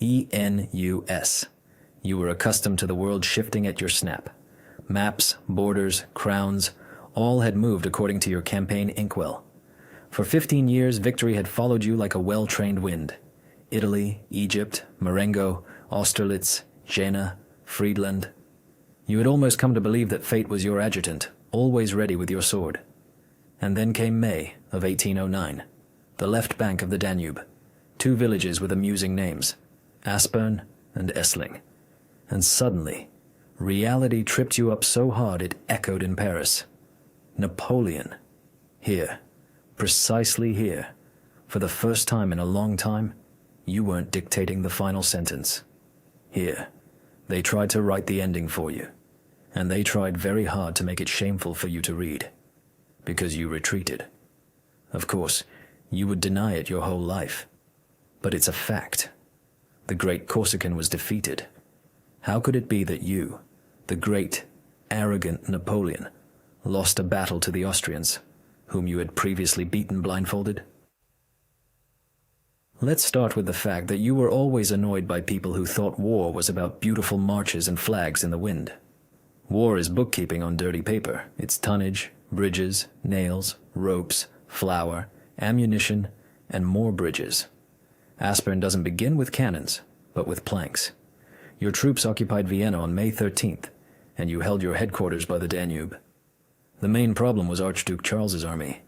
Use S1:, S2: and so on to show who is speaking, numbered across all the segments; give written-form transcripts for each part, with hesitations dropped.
S1: ENUS. You were accustomed to the world shifting at your snap. Maps, borders, crowns, all had moved according to your campaign inkwell. For 15 years, victory had followed you like a well-trained wind. Italy, Egypt, Marengo, Austerlitz, Jena, Friedland. You had almost come to believe that fate was your adjutant, always ready with your sword. And then came May of 1809, the left bank of the Danube, 2 villages with amusing names, Aspern and Essling. And suddenly, reality tripped you up so hard it echoed in Paris. Napoleon. Here, precisely here, for the first time in a long time, you weren't dictating the final sentence. Here, they tried to write the ending for you, and they tried very hard to make it shameful for you to read, because you retreated. Of course, you would deny it your whole life, but it's a fact. The great Corsican was defeated. How could it be that you, the great, arrogant Napoleon, lost a battle to the Austrians, whom you had previously beaten blindfolded? Let's start with the fact that you were always annoyed by people who thought war was about beautiful marches and flags in the wind. War is bookkeeping on dirty paper. It's tonnage, bridges, nails, ropes, flour, ammunition, and more bridges. Aspern doesn't begin with cannons, but with planks. Your troops occupied Vienna on May 13th, and you held your headquarters by the Danube. The main problem was Archduke Charles's army.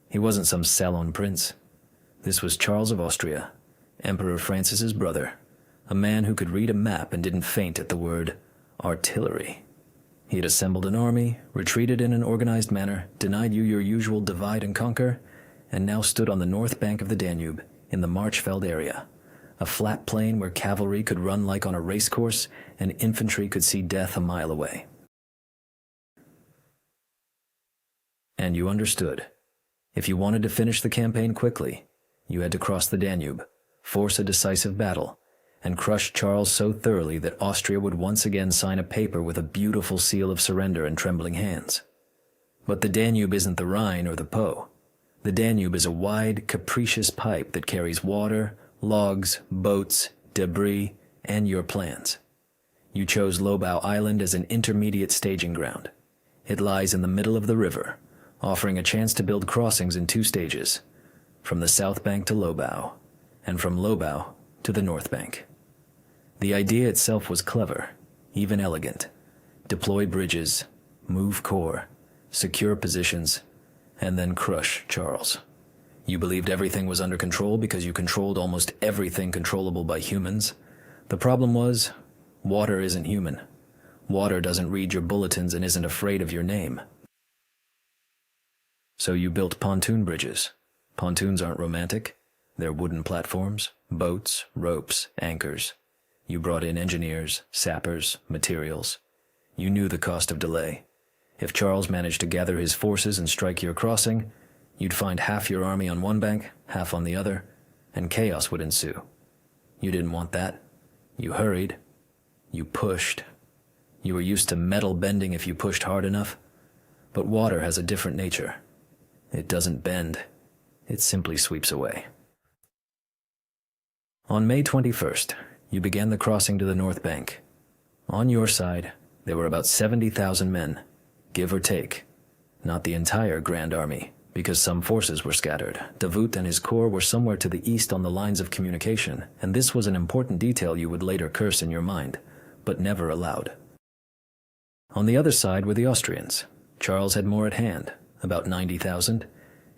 S1: He wasn't some Salon prince. This was Charles of Austria, Emperor Francis's brother, a man who could read a map and didn't faint at the word artillery. He had assembled an army, retreated in an organized manner, denied you your usual divide and conquer, and now stood on the north bank of the Danube, in the Marchfeld area, a flat plain where cavalry could run like on a racecourse and infantry could see death a mile away. And you understood. If you wanted to finish the campaign quickly, you had to cross the Danube, force a decisive battle, and crush Charles so thoroughly that Austria would once again sign a paper with a beautiful seal of surrender in trembling hands. But the Danube isn't the Rhine or the Po. The Danube is a wide, capricious pipe that carries water, logs, boats, debris, and your plans. You chose Lobau Island as an intermediate staging ground. It lies in the middle of the river, offering a chance to build crossings in 2 stages, from the south bank to Lobau, and from Lobau to the north bank. The idea itself was clever, even elegant. Deploy bridges, move corps, secure positions, and then crush Charles. You believed everything was under control because you controlled almost everything controllable by humans. The problem was, water isn't human. Water doesn't read your bulletins and isn't afraid of your name. So you built pontoon bridges. Pontoons aren't romantic. They're wooden platforms, boats, ropes, anchors. You brought in engineers, sappers, materials. You knew the cost of delay. If Charles managed to gather his forces and strike your crossing, you'd find half your army on one bank, half on the other, and chaos would ensue. You didn't want that. You hurried. You pushed. You were used to metal bending if you pushed hard enough. But water has a different nature. It doesn't bend. It simply sweeps away. On May 21st, you began the crossing to the north bank. On your side, there were about 70,000 men, give or take. Not the entire Grand Army, because some forces were scattered. Davout and his corps were somewhere to the east on the lines of communication, and this was an important detail you would later curse in your mind, but never allowed. On the other side were the Austrians. Charles had more at hand, about 90,000,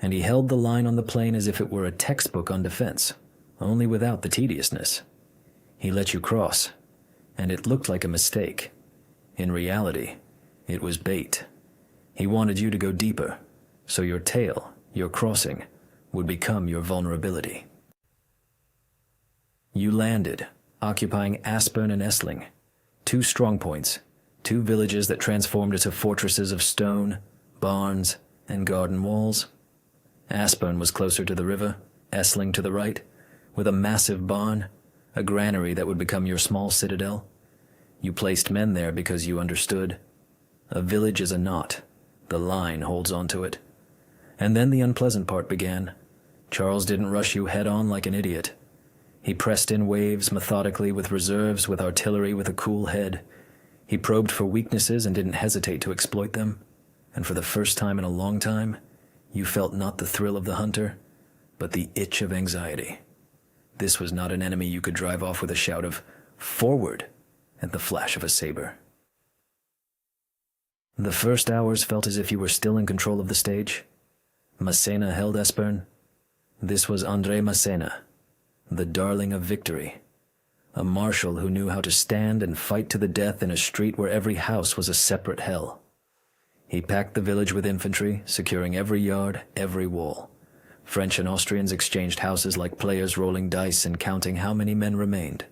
S1: and he held the line on the plain as if it were a textbook on defense, only without the tediousness. He let you cross, and it looked like a mistake. In reality, it was bait. He wanted you to go deeper, so your tail, your crossing, would become your vulnerability. You landed, occupying Aspern and Essling, 2 strongpoints, 2 villages that transformed into fortresses of stone, barns, and garden walls. Aspern was closer to the river, Essling to the right, with a massive barn, a granary that would become your small citadel. You placed men there because you understood. A village is a knot. The line holds onto it. And then the unpleasant part began. Charles didn't rush you head on like an idiot. He pressed in waves methodically with reserves, with artillery, with a cool head. He probed for weaknesses and didn't hesitate to exploit them. And for the first time in a long time, you felt not the thrill of the hunter, but the itch of anxiety. This was not an enemy you could drive off with a shout of "Forward!" and the flash of a saber. The first hours felt as if you were still in control of the stage. Massena held Aspern. This was André Massena, the darling of victory, a marshal who knew how to stand and fight to the death in a street where every house was a separate hell. He packed the village with infantry, securing every yard, every wall. French and Austrians exchanged houses like players rolling dice and counting how many men remained.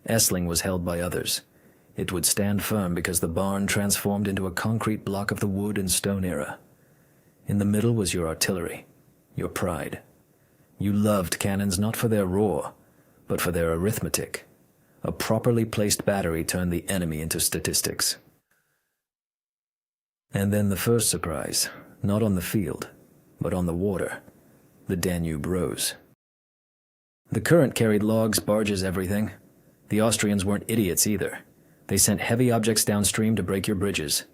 S1: Essling was held by others. It would stand firm because the barn transformed into a concrete block of the wood and stone era. In the middle was your artillery, your pride. You loved cannons not for their roar, but for their arithmetic. A properly placed battery turned the enemy into statistics. And then the first surprise, not on the field, but on the water. The Danube rose. The current carried logs, barges, everything. The Austrians weren't idiots either. They sent heavy objects downstream to break your bridges.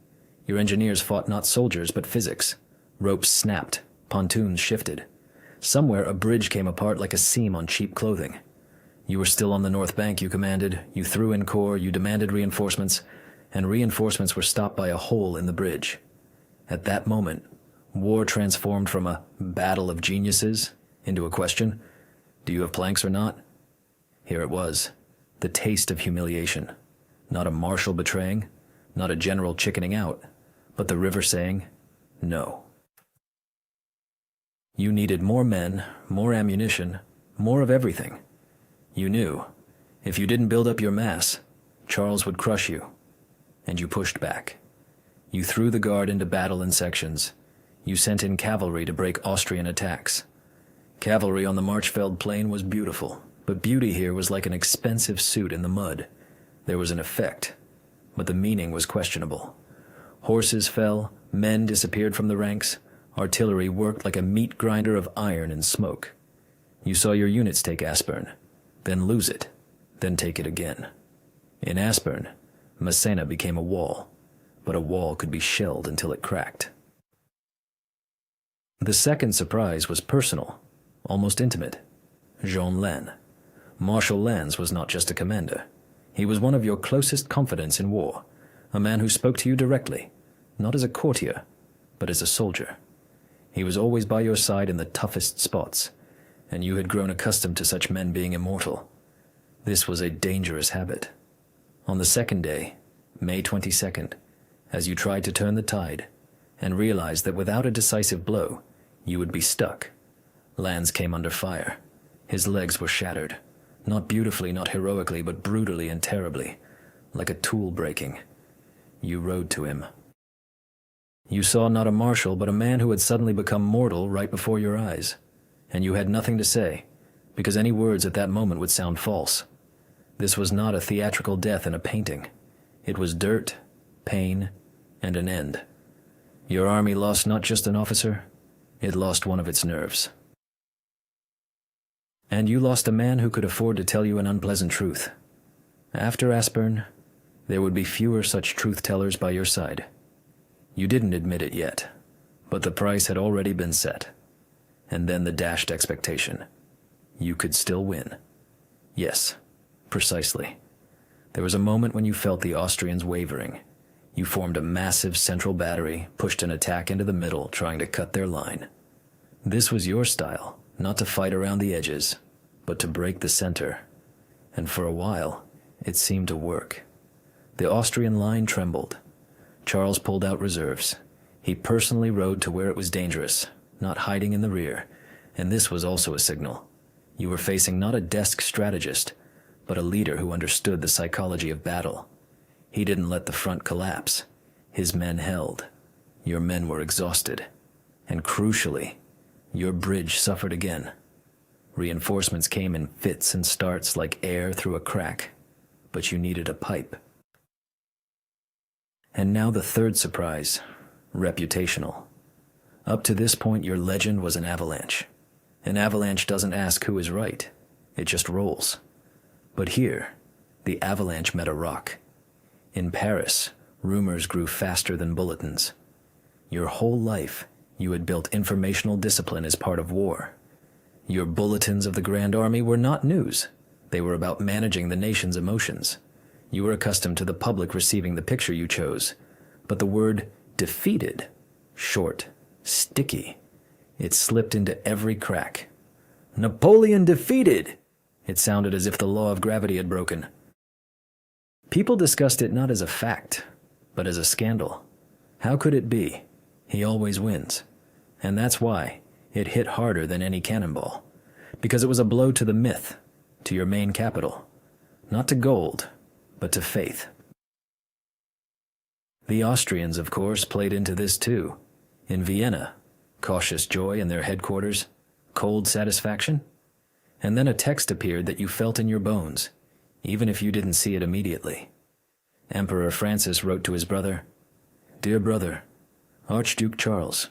S1: Your engineers fought not soldiers, but physics. Ropes snapped, pontoons shifted. Somewhere a bridge came apart like a seam on cheap clothing. You were still on the north bank, you commanded. You threw in corps, you demanded reinforcements, and reinforcements were stopped by a hole in the bridge. At that moment, war transformed from a battle of geniuses into a question, do you have planks or not? Here it was, the taste of humiliation. Not a marshal betraying, not a general chickening out, but the river saying, no. You needed more men, more ammunition, more of everything. You knew, if you didn't build up your mass, Charles would crush you. And you pushed back. You threw the guard into battle in sections. You sent in cavalry to break Austrian attacks. Cavalry on the Marchfeld plain was beautiful, but beauty here was like an expensive suit in the mud. There was an effect, but the meaning was questionable. Horses fell, men disappeared from the ranks, artillery worked like a meat grinder of iron and smoke. You saw your units take Aspern, then lose it, then take it again. In Aspern, Massena became a wall, but a wall could be shelled until it cracked. The second surprise was personal, almost intimate. Jean Lannes. Marshal Lannes was not just a commander. He was one of your closest confidants in war, a man who spoke to you directly, not as a courtier, but as a soldier. He was always by your side in the toughest spots, and you had grown accustomed to such men being immortal. This was a dangerous habit. On the second day, May 22nd, as you tried to turn the tide, and realized that without a decisive blow, you would be stuck, Lannes came under fire. His legs were shattered, not beautifully, not heroically, but brutally and terribly, like a tool breaking. You rode to him. You saw not a marshal, but a man who had suddenly become mortal right before your eyes, and you had nothing to say, because any words at that moment would sound false. This was not a theatrical death in a painting. It was dirt, pain, and an end. Your army lost not just an officer, it lost one of its nerves. And you lost a man who could afford to tell you an unpleasant truth. After Aspern, there would be fewer such truth-tellers by your side. You didn't admit it yet, but the price had already been set. And then the dashed expectation. You could still win. Yes, precisely. There was a moment when you felt the Austrians wavering. You formed a massive central battery, pushed an attack into the middle, trying to cut their line. This was your style, not to fight around the edges, but to break the center. And for a while, it seemed to work. The Austrian line trembled. Charles pulled out reserves. He personally rode to where it was dangerous, not hiding in the rear, and this was also a signal. You were facing not a desk strategist, but a leader who understood the psychology of battle. He didn't let the front collapse. His men held. Your men were exhausted. And crucially, your bridge suffered again. Reinforcements came in fits and starts like air through a crack, but you needed a pipe. And now the third surprise, reputational. Up to this point, your legend was an avalanche. An avalanche doesn't ask who is right. It just rolls. But here, the avalanche met a rock. In Paris, rumors grew faster than bulletins. Your whole life, you had built informational discipline as part of war. Your bulletins of the Grand Army were not news. They were about managing the nation's emotions. You were accustomed to the public receiving the picture you chose. But the word defeated, short, sticky, it slipped into every crack. Napoleon defeated! It sounded as if the law of gravity had broken. People discussed it not as a fact, but as a scandal. How could it be? He always wins. And that's why it hit harder than any cannonball. Because it was a blow to the myth, to your main capital. Not to gold, but to faith. The Austrians, of course, played into this too. In Vienna, cautious joy in their headquarters, cold satisfaction. And then a text appeared that you felt in your bones, even if you didn't see it immediately. Emperor Francis wrote to his brother, "Dear brother, Archduke Charles,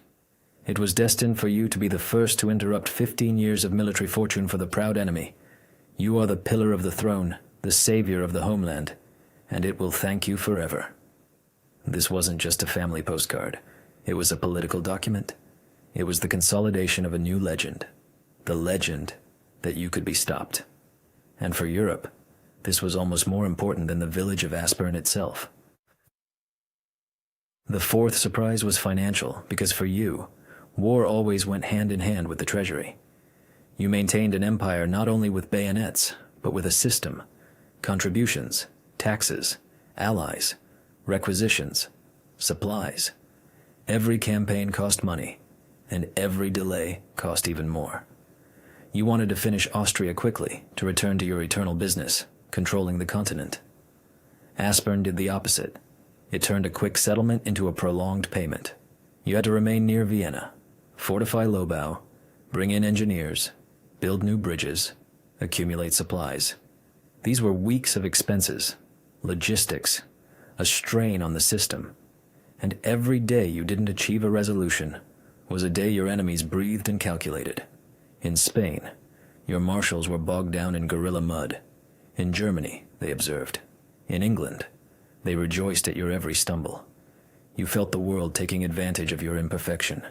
S1: it was destined for you to be the first to interrupt 15 years of military fortune for the proud enemy. You are the pillar of the throne, the savior of the homeland, and it will thank you forever." This wasn't just a family postcard. It was a political document. It was the consolidation of a new legend. The legend that you could be stopped. And for Europe, this was almost more important than the village of Aspern itself. The fourth surprise was financial, because for you, war always went hand in hand with the treasury. You maintained an empire not only with bayonets, but with a system, contributions, taxes, allies, requisitions, supplies. Every campaign cost money, and every delay cost even more. You wanted to finish Austria quickly, to return to your eternal business, controlling the continent. Aspern did the opposite. It turned a quick settlement into a prolonged payment. You had to remain near Vienna, fortify Lobau, bring in engineers, build new bridges, accumulate supplies. These were weeks of expenses, logistics, a strain on the system. And every day you didn't achieve a resolution was a day your enemies breathed and calculated. In Spain, your marshals were bogged down in guerrilla mud. In Germany, they observed. In England, they rejoiced at your every stumble. You felt the world taking advantage of your imperfection.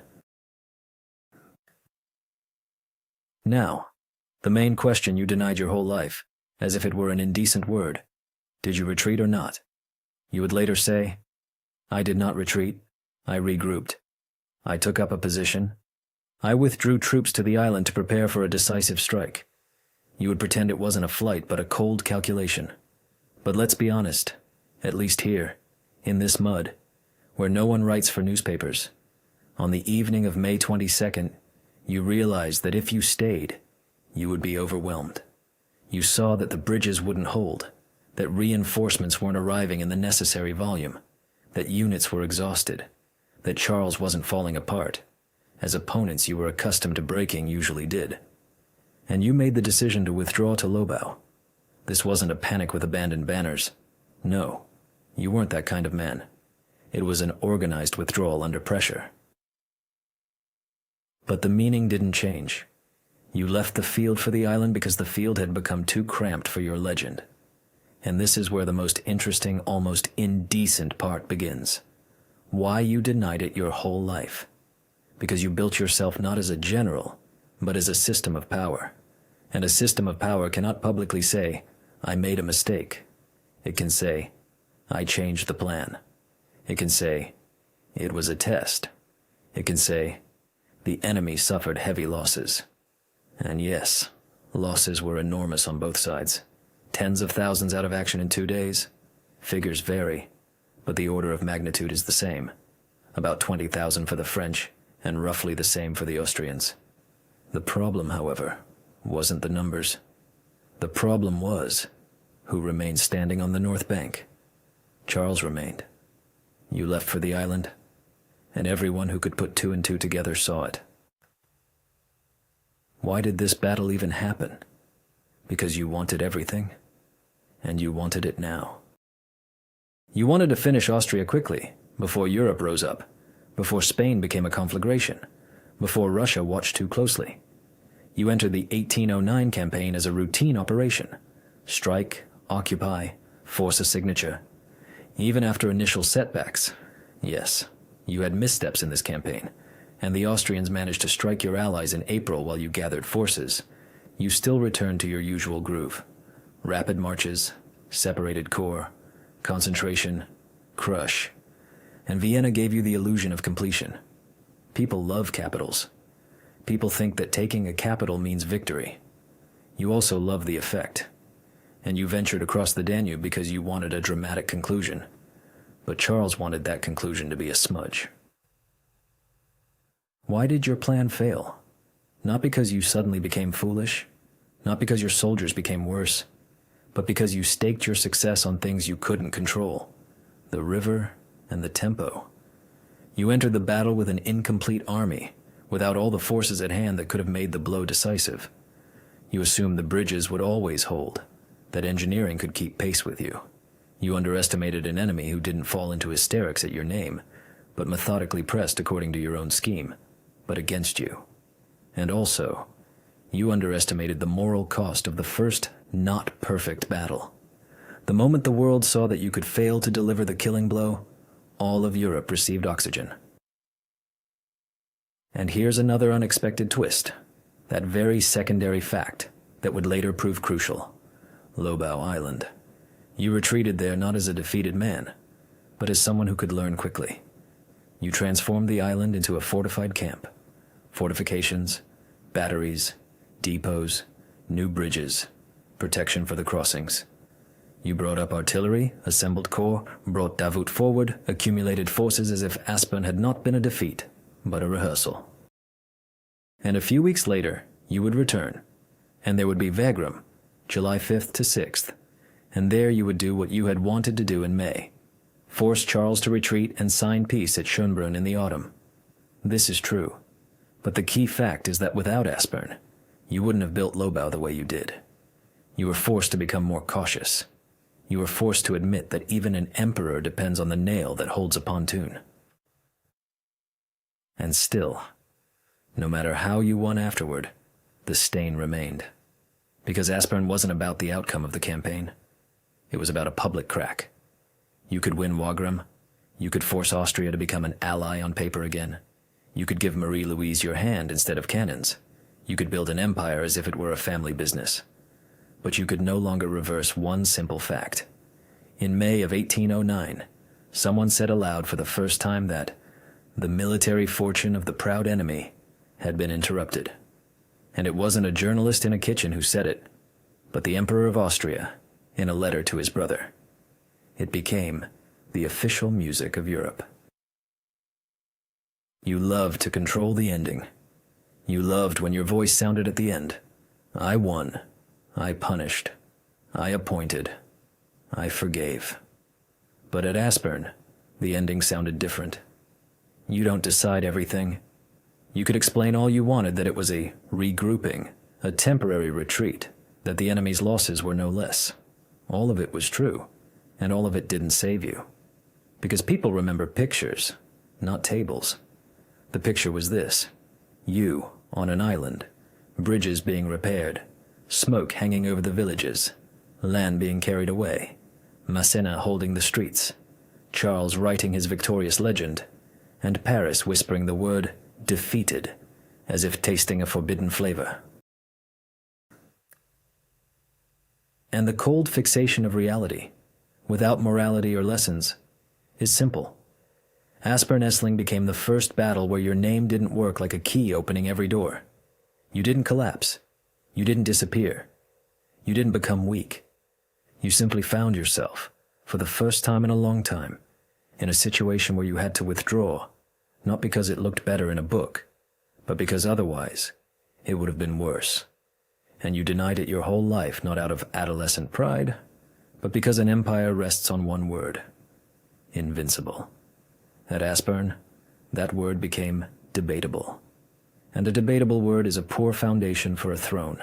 S1: Now, the main question you denied your whole life, as if it were an indecent word. Did you retreat or not? You would later say, "I did not retreat. I regrouped. I took up a position. I withdrew troops to the island to prepare for a decisive strike." You would pretend it wasn't a flight, but a cold calculation. But let's be honest, at least here, in this mud, where no one writes for newspapers, on the evening of May 22nd, you realized that if you stayed, you would be overwhelmed. You saw that the bridges wouldn't hold, that reinforcements weren't arriving in the necessary volume, that units were exhausted, that Charles wasn't falling apart, as opponents you were accustomed to breaking usually did. And you made the decision to withdraw to Lobau. This wasn't a panic with abandoned banners. No, you weren't that kind of man. It was an organized withdrawal under pressure. But the meaning didn't change. You left the field for the island because the field had become too cramped for your legend. And this is where the most interesting, almost indecent part begins. Why you denied it your whole life. Because you built yourself not as a general, but as a system of power. And a system of power cannot publicly say, "I made a mistake." It can say, "I changed the plan." It can say, "It was a test." It can say, "The enemy suffered heavy losses." And yes, losses were enormous on both sides. Tens of thousands out of action in 2 days. Figures vary, but the order of magnitude is the same. About 20,000 for the French, and roughly the same for the Austrians. The problem, however, wasn't the numbers. The problem was who remained standing on the north bank. Charles remained. You left for the island, and everyone who could put two and two together saw it. Why did this battle even happen? Because you wanted everything, and you wanted it now. You wanted to finish Austria quickly, before Europe rose up, before Spain became a conflagration, before Russia watched too closely. You entered the 1809 campaign as a routine operation. Strike, occupy, force a signature. Even after initial setbacks, yes, you had missteps in this campaign, and the Austrians managed to strike your allies in April while you gathered forces, you still returned to your usual groove. Rapid marches, separated corps, concentration, crush. And Vienna gave you the illusion of completion. People love capitals. People think that taking a capital means victory. You also love the effect. And you ventured across the Danube because you wanted a dramatic conclusion. But Charles wanted that conclusion to be a smudge. Why did your plan fail? Not because you suddenly became foolish, not because your soldiers became worse, but because you staked your success on things you couldn't control, the river and the tempo. You entered the battle with an incomplete army, without all the forces at hand that could have made the blow decisive. You assumed the bridges would always hold, that engineering could keep pace with you. You underestimated an enemy who didn't fall into hysterics at your name, but methodically pressed according to your own scheme, but against you. And also, you underestimated the moral cost of the first not perfect battle. The moment the world saw that you could fail to deliver the killing blow, all of Europe received oxygen. And here's another unexpected twist, that very secondary fact that would later prove crucial. Lobau Island. You retreated there not as a defeated man, but as someone who could learn quickly. You transformed the island into a fortified camp. Fortifications, batteries, depots, new bridges, protection for the crossings. You brought up artillery, assembled corps, brought Davout forward, accumulated forces as if Aspern had not been a defeat, but a rehearsal. And a few weeks later, you would return, and there would be Wagram, July 5th to 6th, and there you would do what you had wanted to do in May, force Charles to retreat and sign peace at Schönbrunn in the autumn. This is true, but the key fact is that without Aspern, you wouldn't have built Lobau the way you did. You were forced to become more cautious. You were forced to admit that even an emperor depends on the nail that holds a pontoon. And still, no matter how you won afterward, the stain remained. Because Aspern wasn't about the outcome of the campaign. It was about a public crack. You could win Wagram. You could force Austria to become an ally on paper again. You could give Marie-Louise your hand instead of cannons. You could build an empire as if it were a family business. But you could no longer reverse one simple fact. In May of 1809, someone said aloud for the first time that the military fortune of the proud enemy had been interrupted. And it wasn't a journalist in a kitchen who said it, but the Emperor of Austria in a letter to his brother. It became the official music of Europe. You loved to control the ending. You loved when your voice sounded at the end. I won. I punished. I appointed. I forgave. But at Aspern, the ending sounded different. You don't decide everything. You could explain all you wanted that it was a regrouping, a temporary retreat, that the enemy's losses were no less. All of it was true, and all of it didn't save you. Because people remember pictures, not tables. The picture was this: you on an island, bridges being repaired, smoke hanging over the villages, land being carried away, Masséna holding the streets, Charles writing his victorious legend, and Paris whispering the word defeated, as if tasting a forbidden flavor. And the cold fixation of reality, without morality or lessons, is simple. Aspern-Essling became the first battle where your name didn't work like a key opening every door. You didn't collapse. You didn't disappear. You didn't become weak. You simply found yourself, for the first time in a long time, in a situation where you had to withdraw, not because it looked better in a book, but because otherwise it would have been worse. And you denied it your whole life, not out of adolescent pride, but because an empire rests on one word: invincible. At Aspern, that word became debatable. And a debatable word is a poor foundation for a throne.